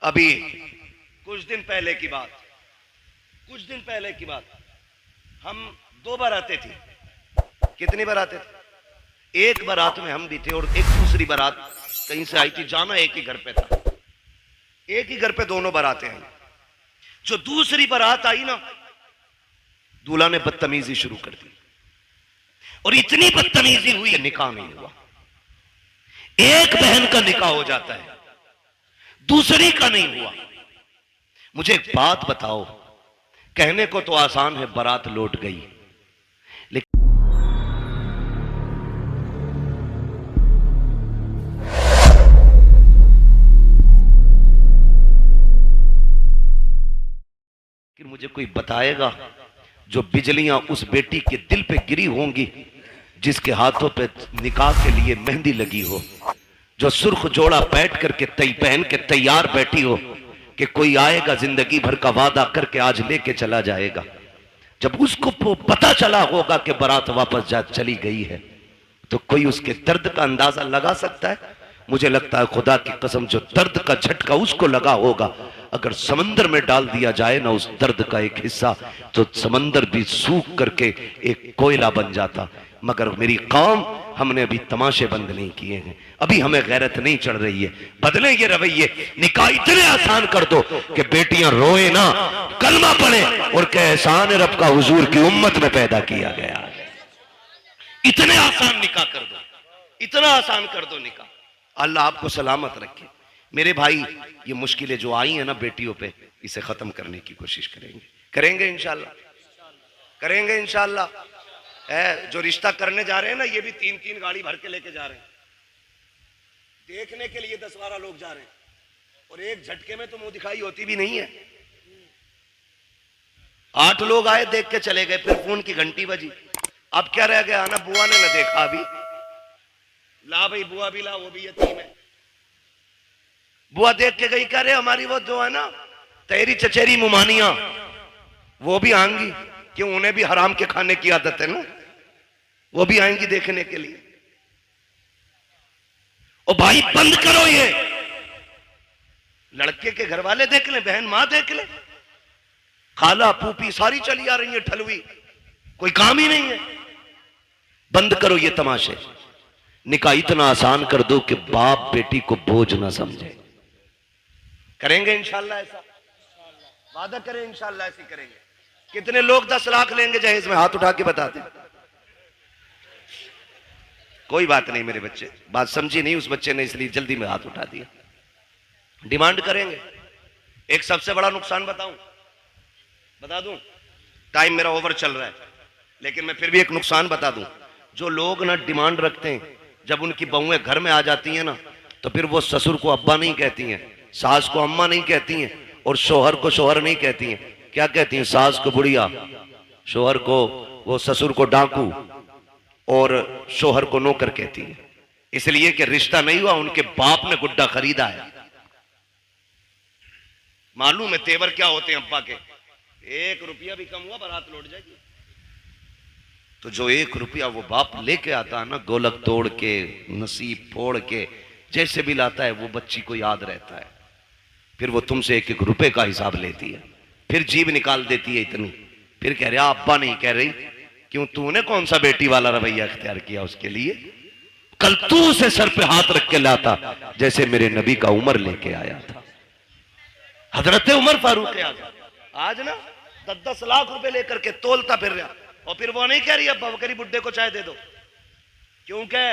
अभी कुछ दिन पहले की बात, हम 2 बारातें थी। कितनी बारातें थी? एक बारात में हम भी थे और एक दूसरी बारात कहीं से आई थी। जाना एक ही घर पे था, एक ही घर पे दोनों बारातें आई। जो दूसरी बारात आई ना, दूल्हा ने बदतमीजी शुरू कर दी और इतनी बदतमीजी हुई निकाह नहीं हुआ। एक बहन का निकाह हो जाता है, दूसरी का नहीं हुआ। मुझे एक बात बताओ, कहने को तो आसान है, बारात लौट गई, लेकिन मुझे कोई बताएगा जो बिजलियां उस बेटी के दिल पे गिरी होंगी जिसके हाथों पे निकाह के लिए मेहंदी लगी हो, जो सुर्ख जोड़ा बैठ करके पहन के तैयार बैठी हो कि कोई आएगा जिंदगी भर का वादा करके आज लेके चला जाएगा। जब उसको पता चला होगा कि बारात वापस जा चली गई है, तो कोई उसके दर्द का अंदाजा लगा सकता है? मुझे लगता है खुदा की कसम, जो दर्द का झटका उसको लगा होगा, अगर समंदर में डाल दिया जाए ना उस दर्द का एक हिस्सा, तो समंदर भी सूख करके एक कोयला बन जाता। मगर मेरी कौम, हमने अभी तमाशे बंद नहीं किए हैं, अभी हमें गैरत नहीं चढ़ रही है। बदले ये रवैये, निकाह इतने आसान कर दो कि बेटियां रोए ना, कलमा पढ़े और कहे एहसान रब का हुजूर की उम्मत में पैदा किया गया। इतने आसान निकाह कर दो, इतना आसान कर दो निकाह। अल्लाह आपको सलामत रखे। मेरे भाई, ये मुश्किलें जो आई हैं ना बेटियों पे, इसे खत्म करने की कोशिश करेंगे इंशाल्लाह, करेंगे इंशाल्लाह। जो रिश्ता करने जा रहे हैं ना, ये भी 3-3 गाड़ी भर के लेके जा रहे हैं। देखने के लिए 10-12 लोग जा रहे हैं और एक झटके में तो मुंह दिखाई होती भी नहीं है। 8 लोग आए, देख के चले गए, फिर फोन की घंटी बजी। अब क्या रह गया ना, बुआ ने ना देखा अभी, ला भाई बुआ भी ला, वो भी यतीम है। बुआ देख के गई, कह रहे हमारी वो जो है ना तेरी चचेरी मुमानिया, वो भी आएंगी। क्यों? उन्हें भी हराम के खाने की आदत है ना, वो भी आएंगी देखने के लिए। ओ भाई बंद करो ये, लड़के के घर वाले देख ले, बहन मां देख ले, खाला फूफी सारी चली आ रही है ठलवी, कोई काम ही नहीं है। बंद करो ये तमाशे, निकाह इतना आसान कर दो कि बाप बेटी को बोझ ना समझे। करेंगे इंशाल्लाह ऐसा, वादा करें इंशाल्लाह ऐसे करेंगे। कितने लोग 10 लाख लेंगे जहेज में? हाथ उठा के बता दें। कोई बात नहीं मेरे बच्चे, बात समझी नहीं उस बच्चे ने, इसलिए जल्दी में हाथ उठा दिया। डिमांड करेंगे। एक सबसे बड़ा नुकसान बता दूं, टाइम मेरा ओवर चल रहा है, लेकिन मैं फिर भी एक नुकसान बता दूं। जो लोग ना डिमांड रखते हैं, जब उनकी बहुएं घर में आ जाती हैं ना, तो फिर वो ससुर को अब्बा नहीं कहती हैं, सास को अम्मा नहीं कहती हैं, और शोहर को शोहर नहीं कहती हैं। क्या कहती हैं? सास को बुढ़िया, शोहर को, वो ससुर को डाकू और शोहर को नौकर कहती है। इसलिए कि रिश्ता नहीं हुआ, उनके बाप ने गुड्डा खरीदा है। मालूम है तेवर क्या होते हैं अब्बा के? 1 रुपया भी कम हुआ बारात लौट जाएगी। तो जो 1 रुपया वो बाप लेके आता है ना, गोलक तोड़ के, नसीब फोड़ के, जैसे भी लाता है, वो बच्ची को याद रहता है। फिर वो तुमसे 1-1 रुपए का हिसाब लेती है, फिर जीभ निकाल देती है इतनी, फिर कह रहा अब्बा नहीं कह रही। क्यों? तूने कौन सा बेटी वाला रवैया इख्तियार किया उसके लिए? कल तू उसे सर पे हाथ रख के लाता, जैसे मेरे नबी का उमर लेके आया था, हजरत उमर फारूक आज़म। आज ना 10-10 लाख रुपए लेकर के तोलता फिर रहा, और फिर वो नहीं कह रही अब्बा, वो कह रही बुड्ढे को चाय दे दो। क्यों? कह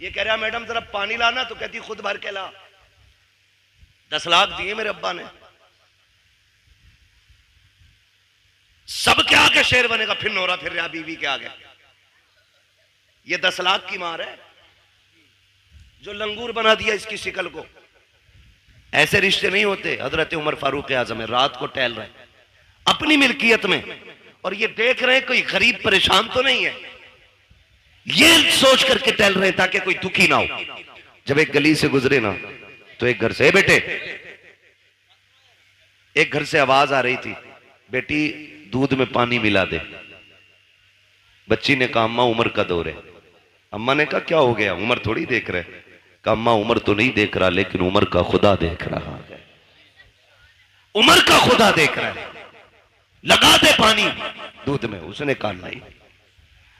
ये कह रहा मैडम जरा पानी लाना, तो कहती खुद भर के ला। 10 लाख दिए मेरे अब्बा ने। सबके आगे शेर बनेगा, फिर नोरा फिर रहा बीवी के आगे। ये 10 लाख की मार है जो लंगूर बना दिया इसकी शिकल को। ऐसे रिश्ते नहीं होते। हजरत उमर फारूक आज़म रात को टहल रहे अपनी मिल्कियत में, और ये देख रहे हैं कोई गरीब परेशान तो नहीं है, ये सोच करके टहल रहे हैं ताकि कोई दुखी ना हो। जब एक गली से गुजरे ना, तो एक घर से, बेटे, एक घर से आवाज आ रही थी, बेटी दूध में पानी मिला दे। बच्ची ने कहा अम्मा उमर का दौर है। अम्मा ने कहा क्या हो गया? उमर थोड़ी देख रहे। कहा अम्मा उमर तो नहीं देख रहा, लेकिन उमर का खुदा देख रहा है। उमर का खुदा देख रहा है, लगा दे पानी दूध में। उसने कहा नहीं,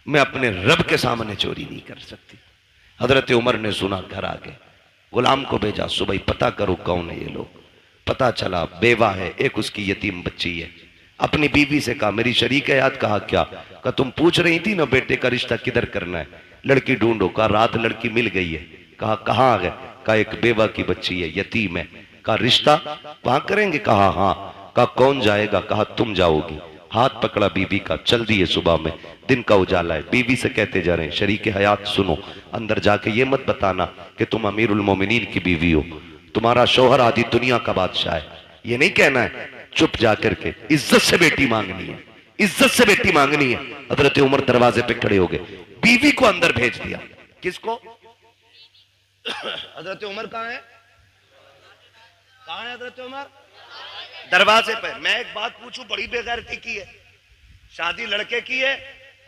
मैं अपने रब के सामने चोरी नहीं कर सकती। हजरत उमर ने सुना, घर आ गए, गुलाम को भेजा, सुबह पता करो कौन है ये लोग। पता चला बेवा है, एक उसकी यतीम बच्ची है। अपनी बीवी से कहा, मेरी शरीक हयात। कहा क्या? कहा तुम पूछ रही थी ना बेटे का रिश्ता किधर करना है, लड़की ढूंढो। कहा रात लड़की मिल गई है। कहा कहाँ गए? कहा एक बेवा की बच्ची है, यतीम है। कहा रिश्ता वहां करेंगे? कहा हाँ। कहा कौन जाएगा? कहा तुम जाओगी। हाथ पकड़ा बीबी का, चल दिए। सुबह में दिन का उजाला है, बीबी से कहते जा रहे हैं, शरीक हयात सुनो, अंदर जाके ये मत बताना कि तुम अमीरुल मोमिनीन की बीवी हो, तुम्हारा शौहर आधी दुनिया का बादशाह है, ये नहीं कहना है। चुप जाकर के इज्जत से बेटी मांगनी है, इज्जत से बेटी मांगनी है। हजरत उमर दरवाजे पे खड़े हो गए, बीवी को अंदर भेज दिया। किसको? हजरत उमर कहाँ है? कहाँ है हजरत उमर? दरवाजे पे। मैं एक बात पूछूं, बड़ी बेगैरती की है, शादी लड़के की है,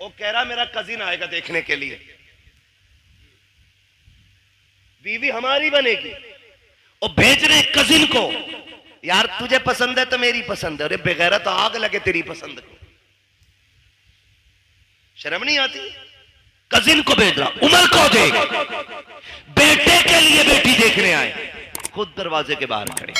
वो कह रहा मेरा कजिन आएगा देखने के लिए, बीवी हमारी बनेगी, और भेज रहे कजिन को, यार तुझे पसंद है तो मेरी पसंद है। अरे बेगैरत, तो आग लगे तेरी पसंद को, शर्म नहीं आती? कजिन को भेज रहा, उमर को देख, बेटे के लिए बेटी देखने आए, खुद दरवाजे के बाहर खड़े।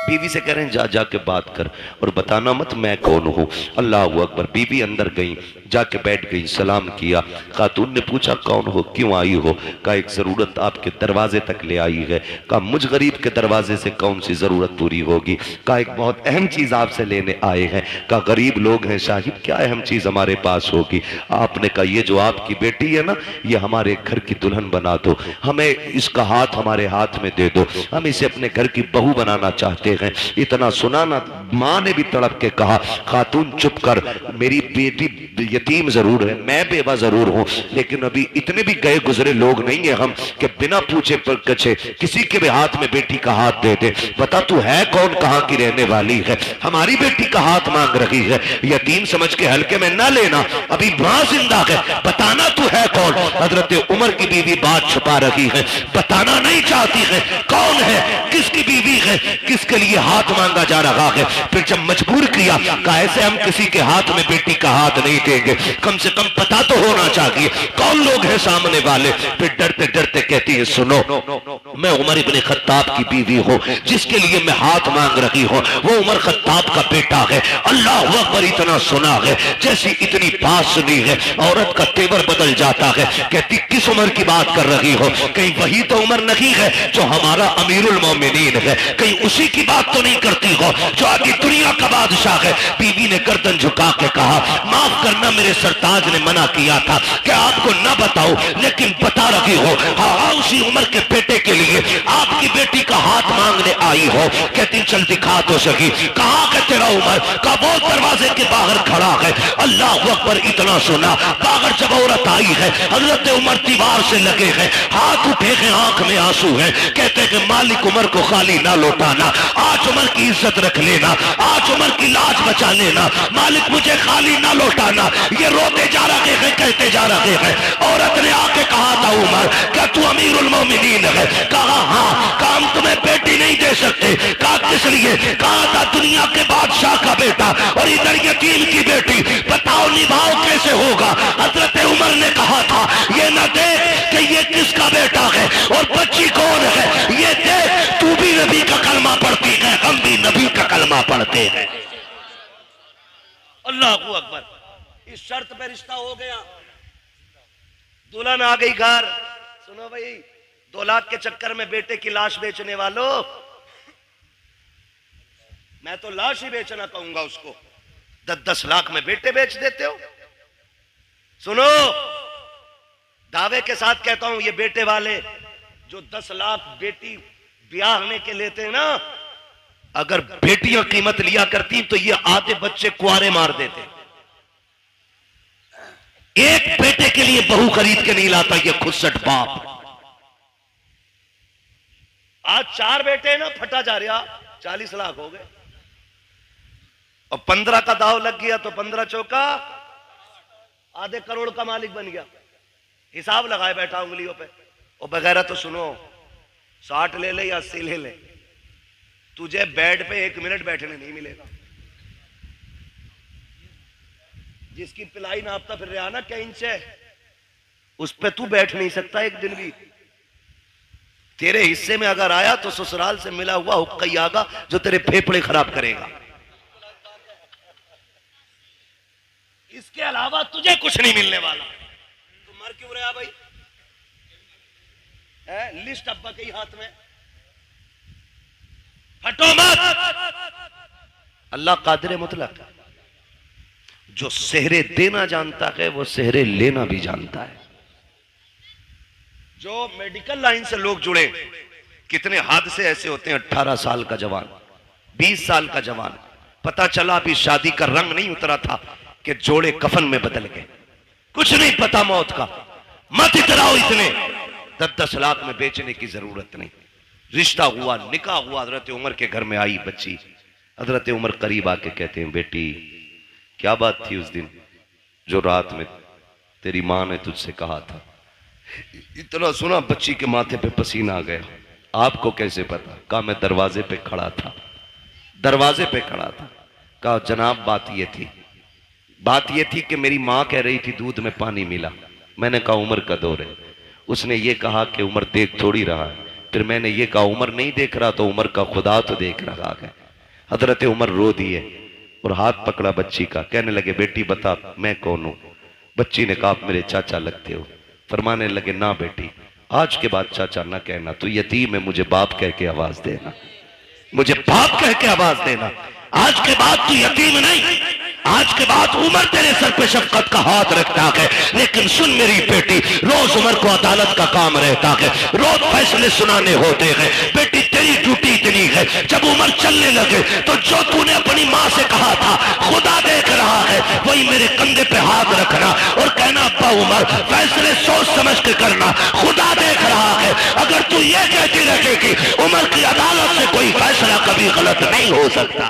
बीवी से कह रहे हैं जा जाके बात कर और बताना मत मैं कौन हूं। अल्लाह अकबर। बीवी अंदर गई, जाके बैठ गई, सलाम किया। खातून ने पूछा कौन हो, क्यों आई हो? कहा एक जरूरत आपके दरवाजे तक ले आई है। कहा मुझ गरीब के दरवाजे से कौन सी जरूरत पूरी होगी? कहा एक बहुत अहम चीज आपसे लेने आए हैं। कहा गरीब लोग हैं साहिब, क्या अहम चीज हमारे पास होगी? आपने कहा ये जो आपकी बेटी है ना, ये हमारे घर की दुल्हन बना दो, हमें इसका हाथ हमारे हाथ में दे दो, हम इसे अपने घर की बहू बनाना चाहते हैं। इतना सुना ना, मां ने भी तड़प के कहा खातून चुप कर, मेरी बेटी यतीम जरूर है, मैं बेवा जरूर हूं, लेकिन अभी इतने भी गए गुजरे लोग नहीं है हम कि बिना पूछे पर कछे किसी के भी हाथ में बेटी का हाथ दे दे। बता तू है कौन, कहां की रहने वाली है, हमारी बेटी का हाथ मांग रही है। यतीम समझ के हल्के में ना लेना, अभी मां जिंदा है, बताना तू है कौन। हजरत उमर की बीवी बात छुपा रही है, बताना नहीं चाहती है कौन है, किसकी बीवी है, किसके लिए हाथ मांगा जा रहा है। फिर जब मजबूर किया, कहा ऐसे हम किसी के हाथ में बेटी का हाथ नहीं देंगे, कम से कम पता तो होना चाहिए कौन लोग हैं सामने वाले। फिर डरते डरते कहती है सुनो, मैं उमर इब्ने खत्ताब की बीवी हूं, जिसके लिए मैं हाथ मांग रही हूं वो उमर खत्ताब का बेटा है। अल्लाह अकबर। इतना सुना है, जैसी इतनी बात सुनी है औरत का तेवर बदल जाता है। कहती किस उमर की बात कर रही हो? कहीं वही तो उमर नहीं है जो हमारा अमीरुल मोमिनीन है, कहीं उसी की बात तो नहीं करती हो जो आगे दुनिया का बादशाह है। बीवी ने गर्दन झुका के कहा माफ करना, मेरे सरताज ने मना किया था कि आपको न बताओ, लेकिन बता रही हो। हाँ, उसी उम्र के बेटे के लिए आपकी बेटी का हाथ मांगने आई हो। कहती चल दिखा तो सही, कहाँ का तेरा उमर? का वो दरवाजे के बाहर खड़ा है। अल्लाह अकबर। इतना सुना, बाहर जब औरत आई है, हजरत उमर दीवार से लगे हैं, हाथ उठे हैं, आंख में आंसू है। कहते हैं कि मालिक उमर को खाली ना लौटाना, आज उमर की इज्जत रख लेना, आज उमर की लाज बचा लेना, मालिक मुझे खाली ना लौटाना। ये रोते जा रहे हैं, कहते जा रहे हैं। औरत ने आके कहा था उमर क्या तू अमीरुल मोमिनीन है? कहा हाँ। काम तुम्हें बेटी नहीं दे सकते। कहा किस लिए? कहा था दुनिया के बादशाह का बेटा और इधर यतीम की बेटी, बताओ निभाओ कैसे होगा? हजरत उमर ने कहा था ये न देख कि ये किसका बेटा है और बच्ची कौन है, ये देख तू भी नबी का कलमा पढ़ती है, हम भी नबी का कलमा पढ़ते हैं। अल्लाह अकबर। इस शर्त पे रिश्ता हो गया, दुल्हन आ गई घर। सुनो भाई, 2 लाख के चक्कर में बेटे की लाश बेचने वालों, मैं तो लाश ही बेचना कहूंगा उसको। 10-10 लाख में बेटे बेच देते हो। सुनो, दावे के साथ कहता हूं, ये बेटे वाले जो 10 लाख बेटी ब्याहने के लेते हैं ना, अगर बेटियां कीमत लिया करती तो ये आधे बच्चे कुआरे मार देते। एक बेटे के लिए बहू खरीद के नहीं लाता ये खुदसट बाप। आज 4 बेटे हैं ना, फटा जा रहा, 40 लाख हो गए, और 15 का दाव लग गया तो 15 चौका आधे करोड़ का मालिक बन गया। हिसाब लगाए बैठा उंगलियों पे। और बगैरह तो सुनो, 60 ले ले या 80 ले ले, तुझे बेड पे 1 मिनट बैठने नहीं मिलेगा। जिसकी पिलाई नापता फिर रहा ना क्या इंच है, उस पे तू बैठ नहीं सकता एक दिन भी। तेरे हिस्से में अगर आया तो ससुराल से मिला हुआ हुक्का ही आगा जो तेरे फेफड़े खराब करेगा। इसके अलावा तुझे कुछ नहीं मिलने वाला। तू मर क्यों रहा भाई? लिस्ट अब्बा के ही हाथ में, हटो मत। अल्लाह कादिर मुतलक है, जो सेहरे देना जानता है वो सेहरे लेना भी जानता है। जो मेडिकल लाइन से लोग जुड़े, कितने हादसे ऐसे होते हैं। 18 साल का जवान, 20 साल का जवान, पता चला अभी शादी का रंग नहीं उतरा था कि जोड़े कफन में बदल गए। कुछ नहीं पता मौत का। मत इतराओ इतने, 10-10 लाख में बेचने की जरूरत नहीं। रिश्ता हुआ, निकाह हुआ, हजरत उमर के घर में आई बच्ची। हजरत उमर करीब आके कहते हैं, बेटी क्या बात थी उस दिन जो रात में तेरी मां ने तुझसे कहा था? इतना सुना बच्ची के माथे पे पसीना आ गया। आपको कैसे पता? कहा मैं दरवाजे पे खड़ा था, दरवाजे पे खड़ा था। कहा जनाब बात ये थी कि मेरी मां कह रही थी दूध में पानी मिला। मैंने कहा उमर का दौर है। उसने ये कहा कि उमर देख थोड़ी रहा है। फिर मैंने ये कहा उमर नहीं देख रहा तो उमर का खुदा तो देख रहा है। हजरत उमर रो दिए और हाथ पकड़ा बच्ची का। कहने लगे बेटी बता मैं कौन हूं? बच्ची ने कहा आप मेरे चाचा लगते हो। फरमाने लगे ना बेटी, आज के बाद चाचा ना कहना, तू यतीम है, मुझे बाप कह के आवाज देना, मुझे बाप कह के आवाज देना। आज के बाद तू यतीम नहीं, आज के बाद उमर तेरे सर पे शफकत का हाथ रखता है। लेकिन सुन मेरी बेटी, रोज उमर को अदालत का काम रहता है, रोज फैसले सुनाने होते हैं। बेटी तेरी ड्यूटी इतनी है, जब उमर चलने लगे तो जो तूने अपनी माँ से कहा था खुदा देख रहा है, वही मेरे कंधे पे हाथ रखना और कहना अब्बा उमर फैसले सोच समझ के करना, खुदा देख रहा है। अगर तू ये कहती रहेगी उमर की अदालत से कोई फैसला कभी गलत नहीं हो सकता।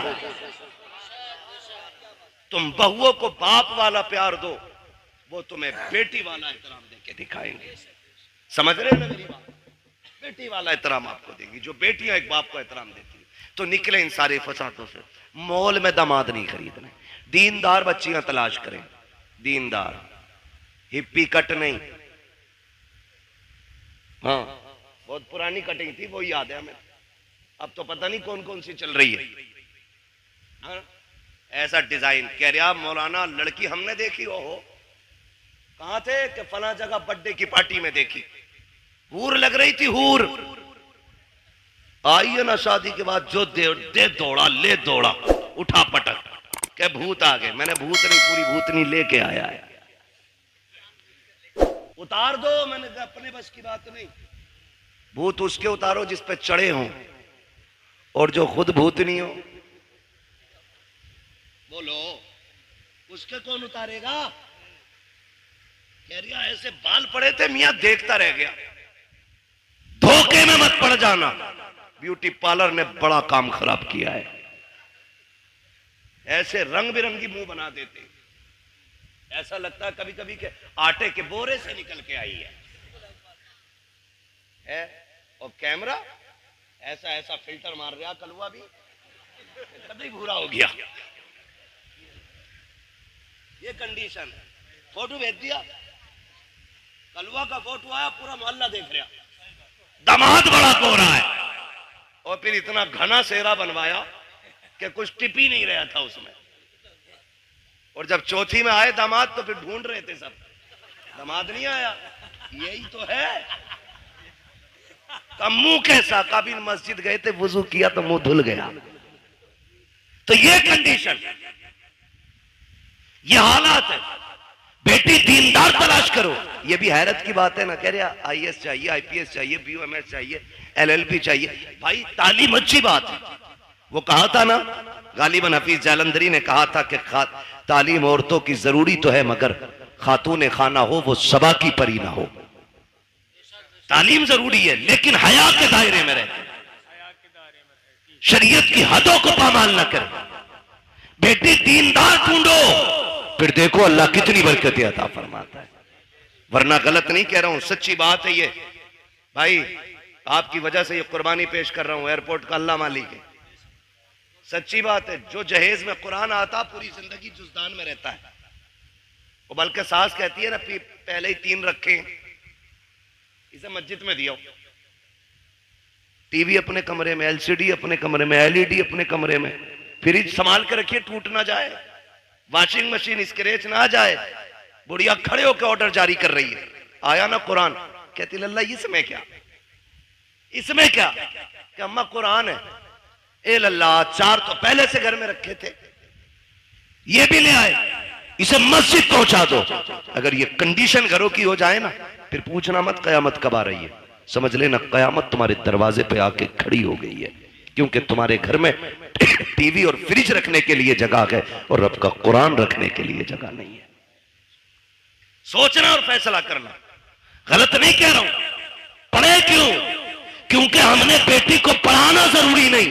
तुम बहुओं को बाप वाला प्यार दो, वो तुम्हें बेटी वाला एहतराम देके दिखाएंगे। समझ रहे हो ना मेरी बात? बेटी वाला एहतराम आपको देगी। जो बेटियां एक बाप को एहतराम देती है तो निकले इन सारे फसादों से। मॉल में दामाद नहीं खरीदने, दीनदार बच्चियां तलाश करें, दीनदार, हिप्पी कट नहीं। हाँ बहुत पुरानी कटिंग थी वो याद है हमें, अब तो पता नहीं कौन कौन सी चल रही है। हाँ? ऐसा डिजाइन कह रहा मौलाना लड़की हमने देखी। हो कहां थे? कि फला जगह बर्थडे की पार्टी में देखी, हूर लग रही थी, हूर। आई है ना शादी के बाद जो दे दौड़ा ले दौड़ा, उठा पटक के भूत आ गए। मैंने भूत नहीं, पूरी भूतनी लेके आया है। उतार दो, मैंने कहा अपने बस की बात नहीं। भूत उसके उतारो जिस पे चढ़े हों, और जो खुद भूतनी हो बोलो उसके कौन उतारेगा? कह रहा ऐसे बाल पड़े थे मियां, देखता रह गया। धोखे में मत पड़ जाना, ब्यूटी पार्लर ने बड़ा काम खराब किया है। ऐसे रंग बिरंगी मुंह बना देते, ऐसा लगता है कभी कभी के आटे के बोरे से निकल के आई है। और कैमरा ऐसा ऐसा फिल्टर मार रहा, कलवा भी कभी भूरा हो गया। ये कंडीशन है। फोटो भेज दिया, कलवा का फोटो आया, पूरा मोहल्ला देख रहा, दामाद बड़ा गोरा है। और फिर इतना घना सेहरा बनवाया कि कुछ टिप ही नहीं रहा था उसमें। और जब चौथी में आए दामाद तो फिर ढूंढ रहे थे सब, दामाद नहीं आया। यही तो है। मुंह कैसा? काबिल मस्जिद गए थे, वुजू किया तो मुंह धुल गया। तो ये कंडीशन, ये हालात है। बेटी दीनदार तलाश करो। ये भी हैरत की बात है ना, कह रहा आईएएस चाहिए, आईपीएस चाहिए, बीओएमएस चाहिए, एलएलबी चाहिए। भाई तालीम अच्छी बात है। वो कहा था ना, गालिबन हफीज जालंधरी ने कहा था कि तालीम औरतों की जरूरी तो है, मगर खातून खाना हो वो सबा की परी ना हो। तालीम जरूरी है लेकिन हया के दायरे में रहे, शरीयत की हदों को पामाल न करे। बेटी दीनदार ढूंढो, फिर देखो अल्लाह कितनी बरकतें अता फरमाता है। वरना गलत नहीं कह रहा हूं, सच्ची बात है ये। भाई आपकी वजह से ये कुर्बानी पेश कर रहा हूं, एयरपोर्ट का अल्लाह मालिक है। सच्ची बात है, जो जहेज में कुरान आता पूरी जिंदगी जुजदान में रहता है। वो बल्कि सास कहती है ना पहले ही 3 रखे, इसे मस्जिद में दिया। टीवी अपने कमरे में, एलसीडी अपने कमरे में, एलईडी अपने कमरे में, फ्रिज संभाल के रखिए टूट ना जाए, वॉशिंग मशीन स्क्रैच ना जाए। बुढ़िया खड़े होकर ऑर्डर जारी कर रही है, आया ना कुरान, कहती लल्ला इसमें क्या, इसमें क्या? कि अम्मा कुरान है। ए लल्ला 4 तो पहले से घर में रखे थे, ये भी ले आए, इसे मस्जिद पहुंचा दो। अगर ये कंडीशन घरों की हो जाए ना, फिर पूछना मत कयामत कब आ रही है। समझ लेना कयामत तुम्हारे दरवाजे पे आके खड़ी हो गई है, क्योंकि तुम्हारे घर में टीवी और फ्रिज रखने के लिए जगह है और रब का कुरान रखने के लिए जगह नहीं है। सोचना और फैसला करना। गलत नहीं कह रहा हूं, पढ़े क्यों? क्योंकि हमने बेटी को पढ़ाना जरूरी नहीं,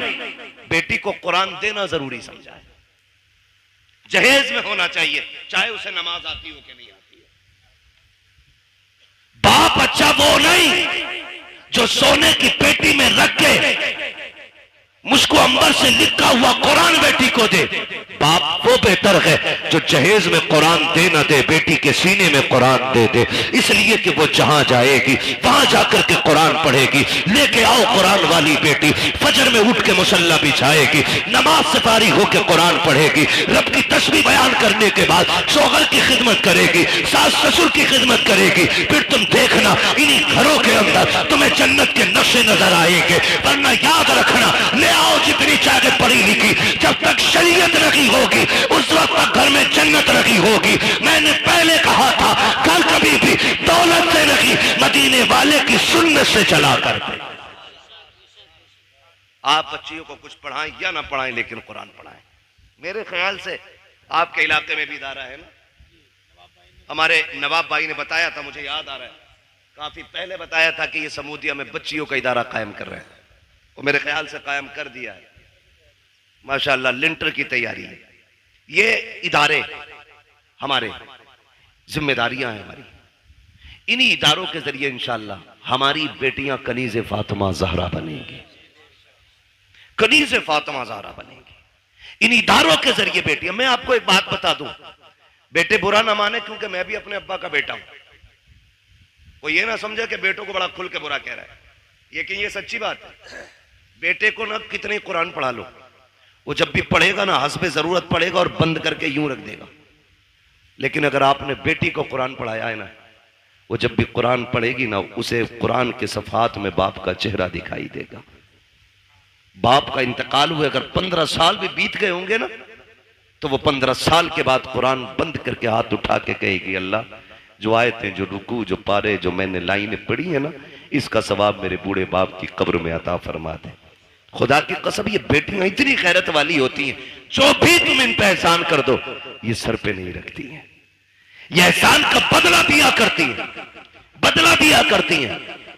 बेटी को कुरान देना जरूरी समझा है। जहेज में होना चाहिए, चाहे उसे नमाज आती हो कि नहीं आती है। बाप अच्छा वो नहीं जो सोने की पेटी में रख के मुझको अंबर से लिखा हुआ कुरान बेटी को दे। बाप वो बेहतर है जो जहेज में कुरान दे ना दे, बेटी के सीने में कुरान दे दे, इसलिए कि वो जहां जाएगी वहां जाकर के कुरान पढ़ेगी। लेके आओ कुरान वाली बेटी, फजर में उठ के मुसल्ला बिछाएगी, नमाज से फारिग होकर कुरान पढ़ेगी, रब की तस्बीह बयान करने के बाद शौहर की खिदमत करेगी, सास ससुर की खिदमत करेगी। फिर तुम देखना इन्हीं घरों के अंदर तुम्हें जन्नत के नक्शे नजर आएंगे। वरना याद रखना, ले आओ जितनी चाहे पढ़ी लिखी, जब तक शरीयत रखी होगी उस वक्त तक घर में जन्नत रखी होगी। मैंने पहले कहा था घर कभी भी दौलत से नहीं, मदीने वाले की सुन्नत से चला करते। आप बच्चियों को कुछ पढ़ाएं या ना पढ़ाएं, लेकिन कुरान पढ़ाएं। मेरे ख्याल से आपके इलाके में भी इदारा है ना, हमारे नवाब भाई ने बताया था, मुझे याद आ रहा है, काफी पहले बताया था कि ये समूदिया में बच्चियों का इदारा कायम कर रहे हैं। वो मेरे ख्याल से कायम कर दिया है, माशाल्लाह लिंटर की तैयारी है। ये इदारे हमारे जिम्मेदारियां हैं हमारी, इन्हीं इदारों के जरिए इंशाल्लाह हमारी बेटियां कनीज़े फातिमा ज़हरा बनेंगी, कनीज़े फातिमा ज़हरा बनेंगी। इन इदारों के जरिए बेटियां, मैं आपको एक बात बता दूं, बेटे बुरा ना माने, क्योंकि मैं भी अपने अब्बा का बेटा हूं। कोई ये ना समझे कि बेटों को बड़ा खुल के बुरा कह रहा है, लेकिन ये सच्ची बात है। बेटे को ना कितने कुरान पढ़ा लो, वो जब भी पढ़ेगा ना हस्बे जरूरत पड़ेगा और बंद करके यूं रख देगा। लेकिन अगर आपने बेटी को कुरान पढ़ाया है ना, वो जब भी कुरान पढ़ेगी ना, उसे कुरान के सफात में बाप का चेहरा दिखाई देगा। बाप का इंतकाल हुए अगर 15 साल भी बीत गए होंगे ना, तो वो 15 साल के बाद कुरान बंद करके हाथ उठा के कहेगी, अल्लाह जो आयतें, जो रुकू, जो पारे, जो मैंने लाइनें पढ़ी है ना, इसका सवाब मेरे बूढ़े बाप की कब्र में अता फरमा दे। खुदा की कसम, ये बेटियां इतनी खैरत वाली होती हैं, जो भी तुम इन पे एहसान कर दो ये सर पे नहीं रखती हैं, ये एहसान का बदला दिया करती हैं, बदला दिया करती हैं।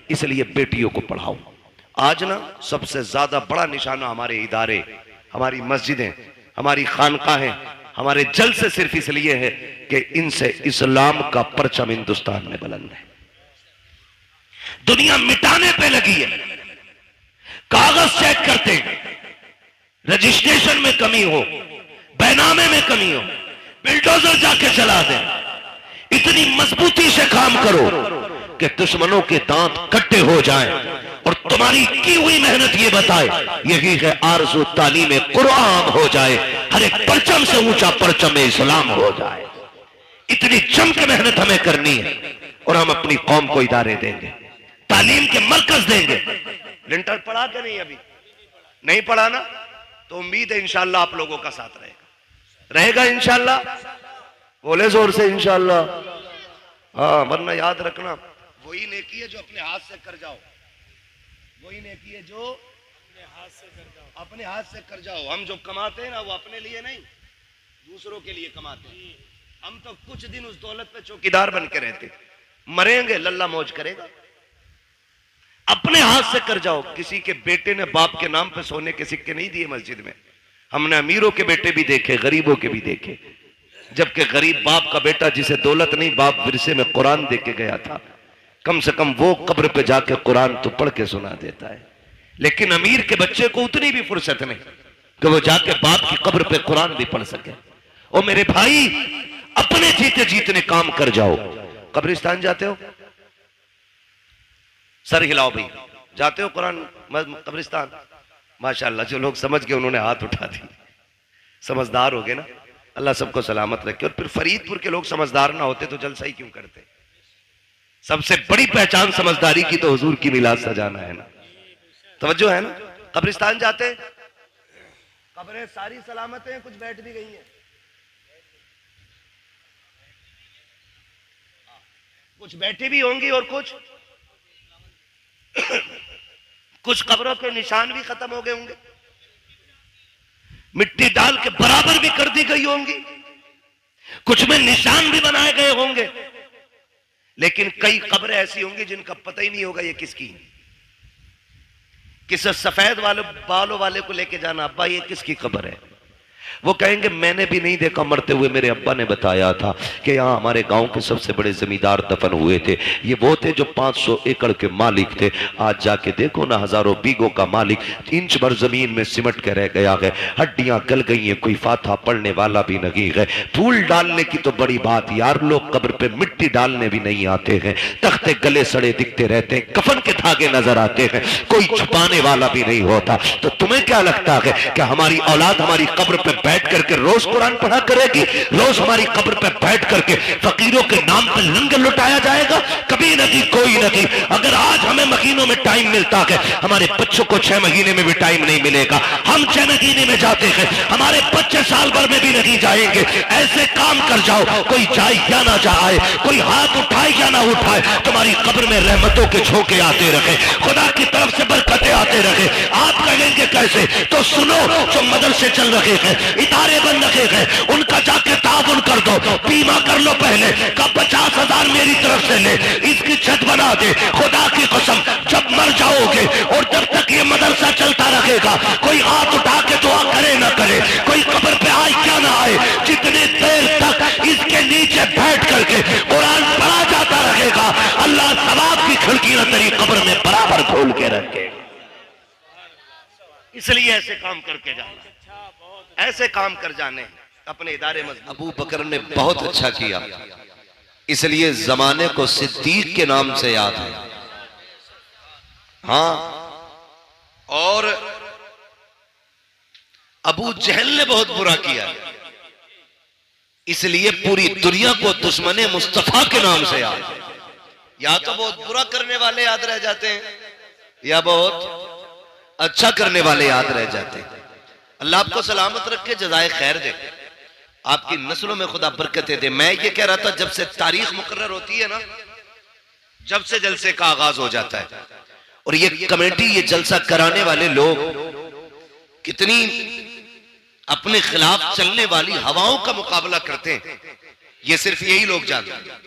इसलिए बेटियों को पढ़ाओ। आज ना सबसे ज्यादा बड़ा निशाना हमारे इदारे, हमारी मस्जिदें, हमारी खानकाहें, हमारे जलसे सिर्फ इसलिए है कि इनसे इस्लाम का परचम हिंदुस्तान में बुलंद है। दुनिया मिटाने पे लगी है, कागज चेक करते हैं, रजिस्ट्रेशन में कमी हो, बैनामे में कमी हो, बिल्डोजर जाके चला दें। इतनी मजबूती से काम करो कि दुश्मनों के दांत कट्टे हो जाएं और तुम्हारी की हुई मेहनत ये बताए, यही है आरज़ू तालीम कुरान हो जाए, हर एक परचम से ऊंचा परचम इस्लाम हो जाए। इतनी जम के मेहनत हमें करनी है और हम अपनी कौम को इदारे देंगे, तालीम के मरकज देंगे। लिंटर पढ़ा के नहीं, अभी नहीं पढ़ा ना, तो उम्मीद है इंशाल्लाह आप लोगों का साथ रहेगा, रहेगा इंशाल्लाह। बोले जोर से इंशाल्लाह। हाँ, वरना याद रखना, वही नेकी है जो अपने हाथ से कर जाओ, वही नेकी है जो अपने हाथ से कर जाओ। हम जो कमाते हैं ना, वो अपने लिए नहीं, दूसरों के लिए कमाते हैं। हम तो कुछ दिन उस दौलत पे चौकीदार बन के रहते, मरेंगे लल्ला मौज करेगा। अपने हाथ से कर जाओ। किसी के बेटे ने बाप के नाम पे सोने के सिक्के नहीं दिए मस्जिद में। हमने अमीरों के बेटे भी देखे, गरीबों के भी देखे, जबकि गरीब बाप का बेटा जिसे दौलत नहीं, बाप विरसे में कुरान दे के गया था, कम से कम वो कब्र पे जाके कुरान तो पढ़ के सुना देता है। लेकिन अमीर के बच्चे को उतनी भी फुर्सत नहीं, कि वो जाके बाप की कब्र पे कुरान भी पढ़ सके। ओ मेरे भाई, अपने जीते जीतने काम कर जाओ। कब्रिस्तान जाते हो? सर हिलाओ भाई। जाते हो कुरान कब्रिस्तान? माशाल्लाह, जो लोग समझ गए उन्होंने हाथ उठा दी, समझदार हो गए ना। अल्लाह सबको सलामत रखे। और फिर फरीदपुर के लोग समझदार ना होते तो जलसा ही क्यों करते? सबसे बड़ी पहचान समझदारी की तो हुजूर की मिलाद सजाना है ना। तवज्जो है ना? कब्रिस्तान जाते, कब्रें सारी सलामत हैं, कुछ बैठ भी गई हैं, कुछ बैठी भी होंगी और कुछ कब्रों के निशान भी खत्म हो गए होंगे, मिट्टी डाल के बराबर भी कर दी गई होंगी, कुछ में निशान भी बनाए गए होंगे। लेकिन कई कब्रें ऐसी होंगी जिनका पता ही नहीं होगा ये किसकी। किसी सफेद बालों वाले को लेके जाना, अब्बा ये किसकी कब्र है? वो कहेंगे मैंने भी नहीं देखा, मरते हुए मेरे अब्बा ने बताया था कि यहाँ हमारे गांव के सबसे बड़े जमींदार दफन हुए थे। ये वो थे जो 500 एकड़ के मालिक थे। आज जाके देखो ना, हजारों बीघों का मालिक 3 भर जमीन में सिमट के रह गया है, हड्डियां गल गई हैं, कोई फाथा पढ़ने वाला भी नहीं है। फूल डालने की तो बड़ी बात यार, लोग कब्र पे मिट्टी डालने भी नहीं आते हैं, तख्ते गले सड़े दिखते रहते हैं, कफन के धागे नजर आते हैं, कोई छुपाने वाला भी नहीं होता। तो तुम्हें क्या लगता है कि हमारी औलाद हमारी कब्र पे बैठ करके रोज कुरान पढ़ा करेगी? रोज हमारी कब्र पे बैठ करके फकीरों के नाम पे लंगर लुटाया जाएगा? कभी नहीं, कोई नहीं। अगर आज हमें महीनों में टाइम मिलता है, हमारे बच्चों को 6 महीने में भी टाइम नहीं मिलेगा। हम 6 महीने में जाते हैं, हमारे बच्चे साल भर में भी नहीं जाएंगे। ऐसे काम कर जाओ, कोई जाए या ना जाए, कोई हाथ उठाए या ना उठाए, तुम्हारी कब्र में रहमतों के झोंके आते रहे, खुदा की तरफ से बरकतें आते रहे। आप कहेंगे कैसे? तो सुनो, जो मदरसे चल रहे हैं, इदारे बन रहे हैं, उनका जाके ताउन कर दो, बीमा कर लो पहले का 50,000 मेरी तरफ से ले, इसकी छत बना दे। खुदा की कसम, जब मर जाओगे और जब तक ये मदरसा चलता रहेगा, कोई हाथ उठा के दुआ करे ना करे, कोई कब्र पे आए क्या ना आए, जितनी देर तक इसके नीचे बैठ करके कुरान पढ़ा जाता रहेगा, अल्लाह सवाब की खिड़कियां तेरी कब्र में बराबर खोल के रखे। इसलिए ऐसे काम करके जाना, ऐसे काम कर जाने अपने इदारे मजबूत। अबू बकर ने बहुत अच्छा किया, इसलिए जमाने को सिद्दीक के नाम से याद है। हाँ, और अबू जहल ने बहुत बुरा किया, इसलिए पूरी दुनिया को दुश्मन मुस्तफा के नाम से याद है। या तो बहुत बुरा करने वाले याद रह जाते हैं, या बहुत अच्छा करने वाले याद रह जाते हैं। अल्लाह आपको सलामत रखे, जज़ाए खैर दे, आपकी नस्लों में खुदा बरकतें दे। मैं ये कह रहा था, जब से तारीख मुकर्रर होती है ना, जब से जलसे का आगाज हो जाता है, और ये कमेटी, ये जलसा कराने वाले लोग कितनी अपने खिलाफ चलने वाली हवाओं का मुकाबला करते हैं, ये सिर्फ यही लोग जानते हैं।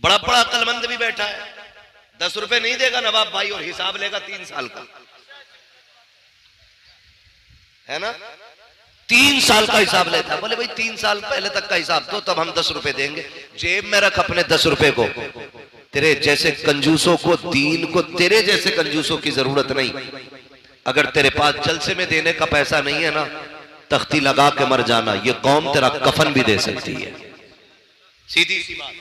बड़ा बड़ा अक्लमंद भी बैठा है, 10 रुपए नहीं देगा नवाब भाई, और हिसाब लेगा 3 साल का, है ना? 3 साल का हिसाब लेता है। बोले भाई 3 साल पहले तक का हिसाब दो, तब हम 10 रुपए देंगे। जेब में रख अपने 10 रुपए को। तेरे जैसे कंजूसों को, दीन को तेरे जैसे कंजूसों की जरूरत नहीं। अगर तेरे पास जलसे में देने का पैसा नहीं है ना, तख्ती लगा के मर जाना, ये कौम तेरा कफन भी दे सकती है। सीधी सी बात।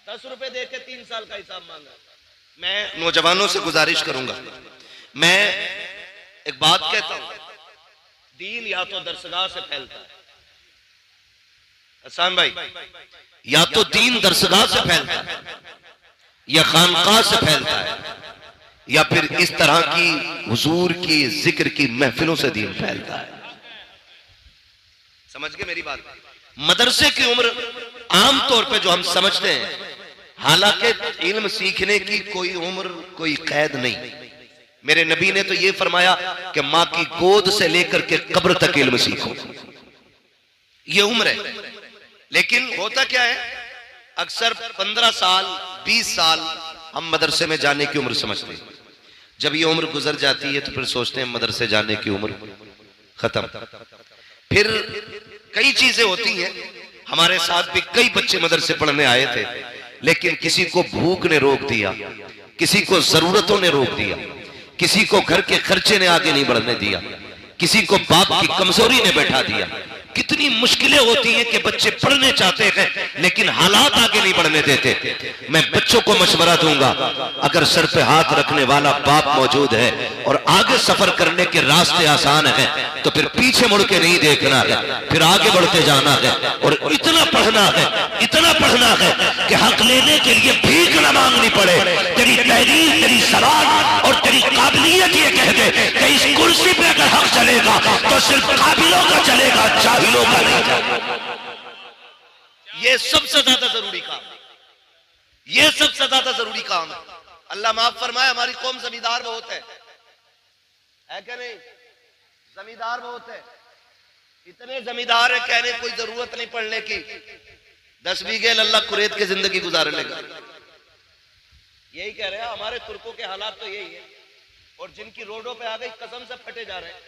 10 रुपए दे के 3 साल का हिसाब मांगा। मैं नौजवानों से गुजारिश करूंगा, मैं एक बात कहता हूं, दीन या तो दरसगाह से फैलता है, हसन भाई, या तो दीन दरसगाह से फैलता है, या खानकाह से फैलता है, या फिर इस तरह की हुजूर की जिक्र की महफिलों से दीन फैलता है। समझ गए मेरी बात? मदरसे की उम्र आमतौर पे जो हम समझते हैं, हालांकि इल्म सीखने की कोई उम्र, कोई कैद नहीं। मेरे नबी ने तो ये फरमाया कि मां की गोद से लेकर के कब्र तक इल्म सीखो, ये उम्र है। लेकिन होता क्या है, अक्सर 15 साल 20 साल हम मदरसे में जाने की उम्र समझते हैं। जब ये उम्र गुजर जाती है तो फिर सोचते हैं मदरसे जाने की उम्र खत्म। फिर कई चीजें होती हैं। हमारे साथ भी कई बच्चे मदरसे पढ़ने आए थे, लेकिन किसी को भूख ने रोक दिया, किसी को जरूरतों ने रोक दिया, किसी को घर के खर्चे ने आगे नहीं बढ़ने दिया, किसी को बाप की कमजोरी ने बैठा दिया। कितनी मुश्किलें होती हैं कि बच्चे पढ़ने चाहते हैं लेकिन हालात आगे नहीं बढ़ने देते। मैं बच्चों को मशवरा दूंगा, अगर सर पे हाथ रखने वाला बाप मौजूद है और आगे सफर करने के रास्ते आसान हैं तो फिर पीछे मुड़ के नहीं देखना है, फिर आगे बढ़ते जाना है और इतना पढ़ना है कि हक लेने के लिए भीख न मांगनी पड़े। तेरी तहरीर, तेरी सवाल और तेरी काबिलियत ये कह दे कि इस कुर्सी पे अगर हक चलेगा तो सिर्फ काबिलों का चलेगा, जाहिलों का नहीं। ये सबसे ज्यादा जरूरी काम, ये सबसे ज्यादा जरूरी काम है। अल्लाह माफ फरमाए, हमारी कौम जमींदार बहुत है क्या नहीं? जमींदार बहुत है, इतने जमींदार है कहने कोई जरूरत नहीं पढ़ने की। 10 बीघे अल्लाह कुरेद के जिंदगी गुजार लेगा। यही कह रहे हैं, हमारे तुर्कों के हालात तो यही है। और जिनकी रोडों पे आ गई कसम से फटे जा रहे हैं।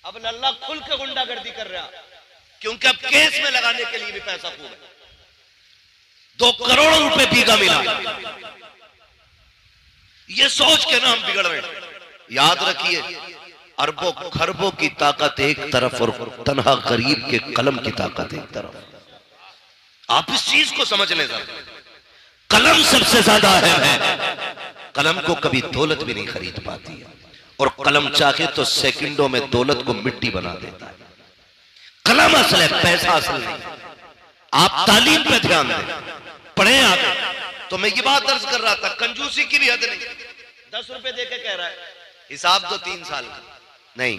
अब अल्लाह खुल के गुंडागर्दी कर रहा, क्योंकि अब केस में लगाने के लिए भी पैसा खूब है। 2 करोड़ रुपए बीघा मिला, ये सोच के ना हम बिगड़ रहे। याद रखिए, अरबों खरबों की ताकत एक तरफ और तन्हा गरीब के कलम की ताकत एक तरफ। आप इस चीज को समझ लें, कलम सबसे ज्यादा अहम है। कलम को कभी दौलत भी नहीं खरीद पाती है और कलम चाहे तो सेकंडों में दौलत को मिट्टी बना देता है। कलम असल है, पैसा असल नहीं। आप तालीम पे ध्यान दें, पढ़े आगे। तो मैं ये बात दर्ज कर रहा था, कंजूसी की भी हद नहीं। 10 रुपए देके कह रहा है हिसाब तो 3 साल का नहीं।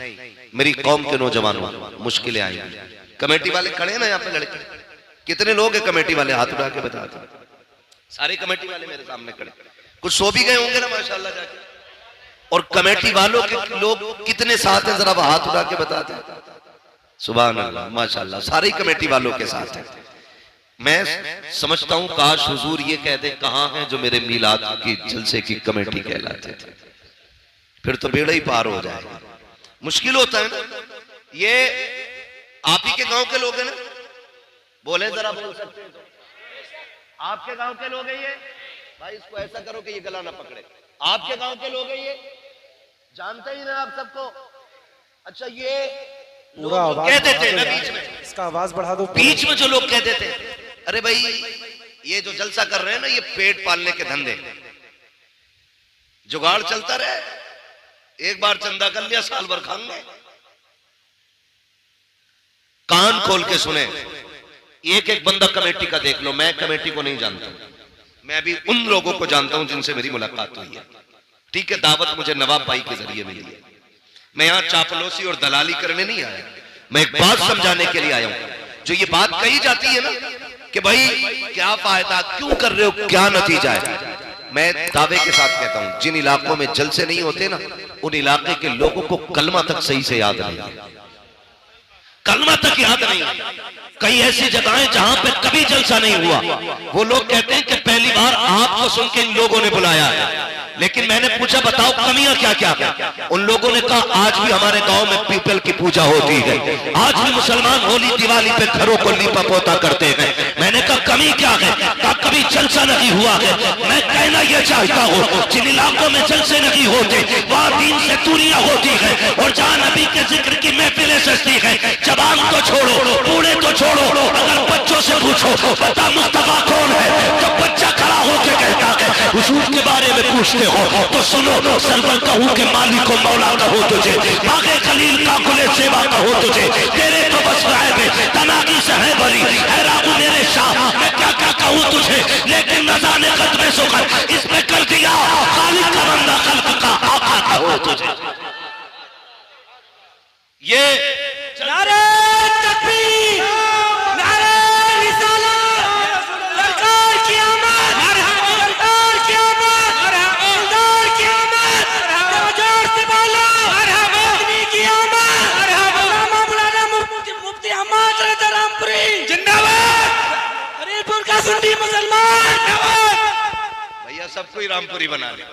मेरी कौम के नौजवानों, मुश्किलें आई। कमेटी वाले खड़े ना यहाँ पे लड़के, कितने लोग हैं कमेटी वाले? हाथ उठा के बता दो। सारे कमेटी वाले मेरे सामने खड़े, कुछ सो भी गए होंगे ना माशाल्लाह जाके। और कमेटी वालों के लोग कितने साथ हैं, जरा हाथ उठा के बता दें। सुभान अल्लाह, माशाल्लाह, सारी कमेटी वालों के साथ है। मैं समझता हूं काश हुजूर ये कह दे कहां हैं जो मेरे मीलाद की जलसे की कमेटी कहलाते थे, फिर तो बेड़ा ही पार हो जाएगा। मुश्किल होता है ना। ये आप ही के गांव के लोग हैं ना? बोले जरा, बोल सकते हैं तो? आपके गांव के लोग हैं ये? भाई इसको ऐसा करो कि ये गला ना पकड़े। आपके गांव के लोग हैं ये? जानते ही ना आप सबको। अच्छा, ये लोग कहते थे ना बीच में, इसका आवाज बढ़ा दो। बीच में जो लोग कहते थे, अरे भाई ये जो जलसा कर रहे हैं ना, ये पेट पालने के धंधे, जुगाड़ चलता रहे, एक बार चंदा कर लिया साल भर खाएंगे। कान खोल के सुने, एक एक बंदा कमेटी का देख लो। मैं कमेटी को नहीं जानता, मैं भी उन लोगों को जानता हूं जिनसे मेरी मुलाकात हुई है। ठीक है, दावत मुझे नवाब भाई के जरिए मिली है। मैं यहां चापलूसी और दलाली करने नहीं आया, मैं एक बात समझाने के लिए आया हूं। जो ये बात कही जाती है ना कि भाई क्या फायदा, क्यों कर रहे हो, क्या नतीजा है, मैं दावे के साथ कहता हूं जिन इलाकों में जलसे नहीं होते ना, उन इलाके के लोगों को कलमा तक सही से याद नहीं, कलमा तक याद नहीं। कई ऐसी जगहें जहां पे कभी जलसा नहीं हुआ, वो लोग कहते हैं कि पहली बार आपको सुन के इन लोगों ने बुलाया है। लेकिन मैंने पूछा बताओ कमियां क्या क्या है? उन लोगों ने कहा आज भी हमारे गांव में पीपल की पूजा होती है, आज भी मुसलमान होली दिवाली पे घरों को लीपा पोता करते हैं। मैंने कहा कमी क्या है? कहा कभी जलसा नहीं हुआ है। मैं कहना यह चाहता हूँ जिन इलाकों में जलसे नहीं होते वहां दीन से दूरियां होती है, और जहां नबी के जिक्र की महफिलें सजती है, जवान तो छोड़ो, बूढ़े तो छोड़ो, अगर बच्चों से पूछो बता मुस्तफा कौन है, तो बच्चा खड़ा होकर कहता है हुजूर के बारे में पूछते हो तो सुनो, सरवर कहूं के मालिक को मौला कहो तुझे, बागे खलील का कुले सेवा कहो तुझे, तेरे तो बस राय तनागी से है बरी, है राबू मेरे शाह, मैं क्या क्या कहूं तुझे, लेकिन न जाने कदमे सुखर इसमें कर दिया खालिक का बंदा खल्क का आका कहो तुझे। ये नारे तकबीर, नारे रिसालत, सरकार की आमद, सरकार की आमद, सरकार की आमद, जोर से बोलो आदमी की आमद, मौलाना मुफ्ती अहमद रज़ा रामपुरी जिंदाबाद, हरीपुर का सुन्नी मुसलमान जिंदाबाद। भैया सबको ही रामपुरी बना ले।